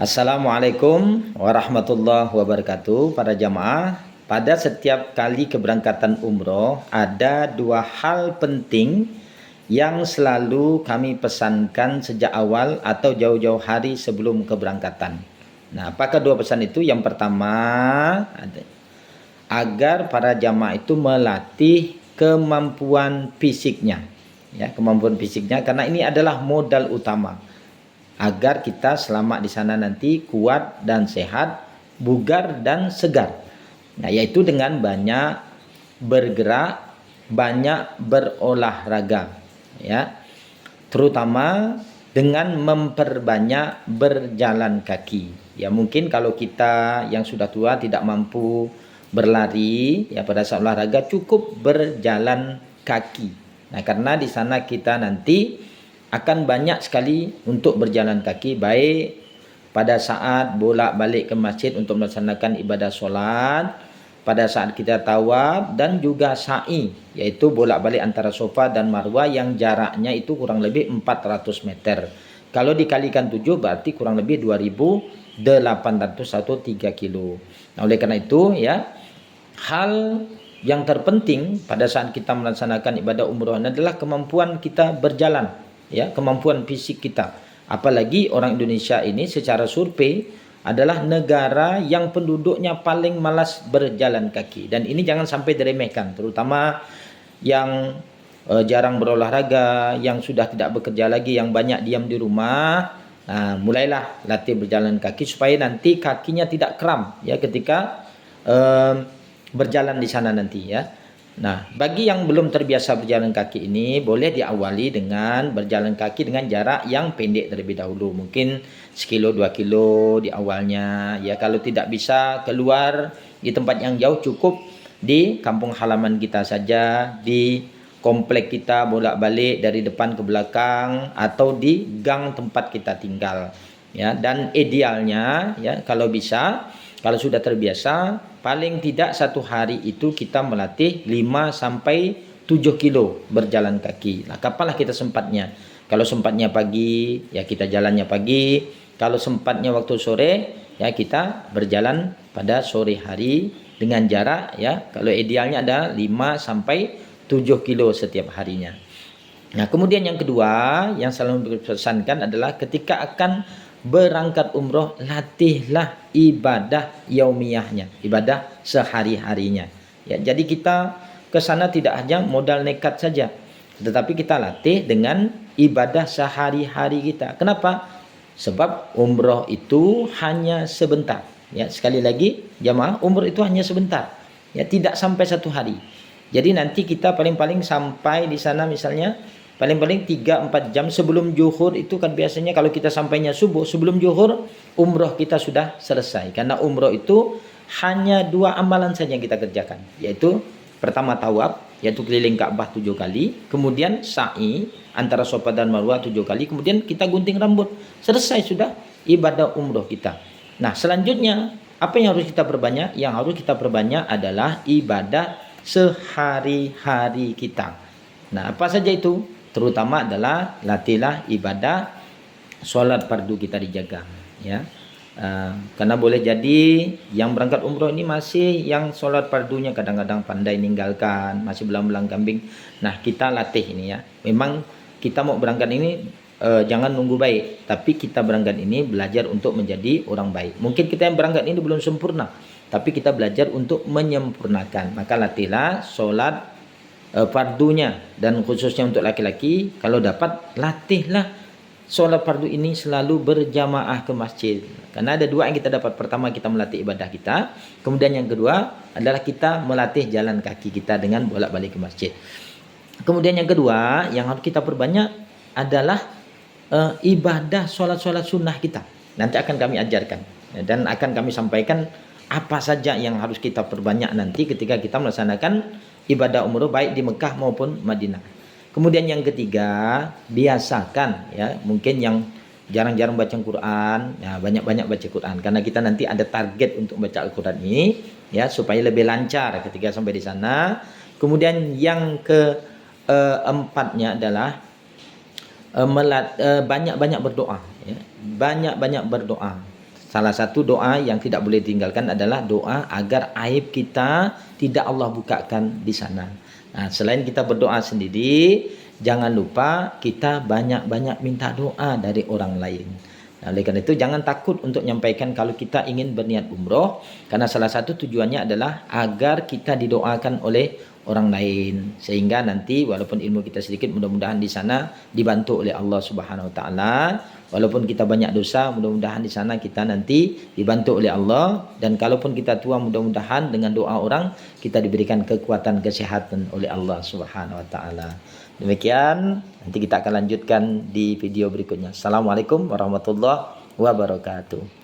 Assalamualaikum warahmatullahi wabarakatuh. Para jamaah, pada setiap kali keberangkatan umroh ada dua hal penting yang selalu kami pesankan sejak awal atau jauh-jauh hari sebelum keberangkatan. Nah, apakah dua pesan itu? Yang pertama, agar para jamaah itu melatih kemampuan fisiknya. Ya, kemampuan fisiknya, karena ini adalah modal utama agar kita selama di sana nanti kuat dan sehat, bugar dan segar. Nah, yaitu dengan banyak bergerak, banyak berolahraga, ya. Terutama dengan memperbanyak berjalan kaki. Ya, mungkin kalau kita yang sudah tua tidak mampu berlari, ya pada saat olahraga cukup berjalan kaki. Nah, karena di sana kita nanti akan banyak sekali untuk berjalan kaki, baik pada saat bolak-balik ke masjid untuk melaksanakan ibadah sholat, pada saat kita tawaf, dan juga sa'i, yaitu bolak-balik antara Safa dan Marwah yang jaraknya itu kurang lebih 400 meter. Kalau dikalikan 7 berarti kurang lebih 2.800 atau 3 kilo. Nah, oleh karena itu ya, hal yang terpenting pada saat kita melaksanakan ibadah umroh adalah kemampuan kita berjalan, ya, kemampuan fisik kita. Apalagi orang Indonesia ini secara survei adalah negara yang penduduknya paling malas berjalan kaki, dan ini jangan sampai diremehkan, terutama yang jarang berolahraga, yang sudah tidak bekerja lagi, yang banyak diam di rumah. Nah, mulailah latih berjalan kaki supaya nanti kakinya tidak kram, ya, ketika berjalan di sana nanti, ya. Nah, bagi yang belum terbiasa berjalan kaki ini, boleh diawali dengan berjalan kaki dengan jarak yang pendek terlebih dahulu. Mungkin 1 kilo 2 kilo di awalnya. Ya, kalau tidak bisa keluar di tempat yang jauh, cukup di kampung halaman kita saja, di komplek kita bolak-balik dari depan ke belakang, atau di gang tempat kita tinggal. Ya, dan idealnya ya kalau bisa, kalau sudah terbiasa, paling tidak satu hari itu kita melatih 5 sampai 7 kilo berjalan kaki. Nah, kapanlah kita sempatnya? Kalau sempatnya pagi, ya kita jalannya pagi. Kalau sempatnya waktu sore, ya kita berjalan pada sore hari dengan jarak, ya, kalau idealnya ada 5 sampai 7 kilo setiap harinya. Nah, kemudian yang kedua yang selalu dipesankan adalah ketika akan berangkat umroh, latihlah ibadah yaumiyahnya, ibadah sehari-harinya. Ya, jadi kita ke sana tidak hanya modal nekat saja, tetapi kita latih dengan ibadah sehari-hari kita. Kenapa? Sebab umroh itu hanya sebentar. Ya, sekali lagi jamaah, umroh itu hanya sebentar. Ya, tidak sampai 1 hari. Jadi nanti kita paling-paling sampai di sana misalnya paling-paling 3-4 jam sebelum zuhur. Itu kan biasanya kalau kita sampainya subuh, sebelum zuhur umroh kita sudah selesai. Karena umroh itu hanya 2 amalan saja yang kita kerjakan, yaitu pertama tawaf, yaitu keliling Ka'bah 7 kali, kemudian sa'i antara Safa dan Marwah 7 kali, kemudian kita gunting rambut. Selesai sudah ibadah umroh kita. Nah, selanjutnya apa yang harus kita perbanyak? Yang harus kita perbanyak adalah ibadah sehari-hari kita. Nah, apa saja itu? Terutama adalah latihlah ibadah sholat fardu kita dijaga, ya. Karena boleh jadi yang berangkat umroh ini masih yang sholat fardunya kadang-kadang pandai ninggalkan, masih belang-belang kambing. Nah, kita latih ini, ya. Memang kita mau berangkat ini jangan nunggu baik, tapi kita berangkat ini belajar untuk menjadi orang baik. Mungkin kita yang berangkat ini belum sempurna, tapi kita belajar untuk menyempurnakan. Maka latihlah sholat fardunya, dan khususnya untuk laki-laki, kalau dapat latihlah sholat fardu ini selalu berjamaah ke masjid. Karena ada 2 yang kita dapat. Pertama, kita melatih ibadah kita. Kemudian yang kedua adalah kita melatih jalan kaki kita dengan bolak-balik ke masjid. Kemudian yang kedua yang harus kita perbanyak adalah ibadah sholat-sholat sunnah kita. Nanti akan kami ajarkan, dan akan kami sampaikan apa saja yang harus kita perbanyak nanti ketika kita melaksanakan ibadah umroh baik di Mekah maupun Madinah. Kemudian yang ketiga, biasakan, ya, mungkin yang jarang-jarang baca Quran, ya, banyak-banyak baca Quran, karena kita nanti ada target untuk baca Al-Quran ini, ya, supaya lebih lancar ketika sampai di sana. Kemudian yang keempatnya adalah banyak-banyak berdoa, ya. Banyak-banyak berdoa. salah satu doa yang tidak boleh ditinggalkan adalah doa agar aib kita tidak Allah bukakan di sana. Nah, selain kita berdoa sendiri, jangan lupa kita banyak-banyak minta doa dari orang lain. Nah, oleh karena itu jangan takut untuk menyampaikan kalau kita ingin berniat umroh, karena salah satu tujuannya adalah agar kita didoakan oleh orang lain, sehingga nanti walaupun ilmu kita sedikit, mudah-mudahan di sana dibantu oleh Allah Subhanahu wa taala. Walaupun kita banyak dosa, mudah-mudahan di sana kita nanti dibantu oleh Allah, dan kalaupun kita tua, mudah-mudahan dengan doa orang kita diberikan kekuatan kesehatan oleh Allah Subhanahu wa taala. Demikian, nanti kita akan lanjutkan di video berikutnya. Assalamualaikum warahmatullahi wabarakatuh.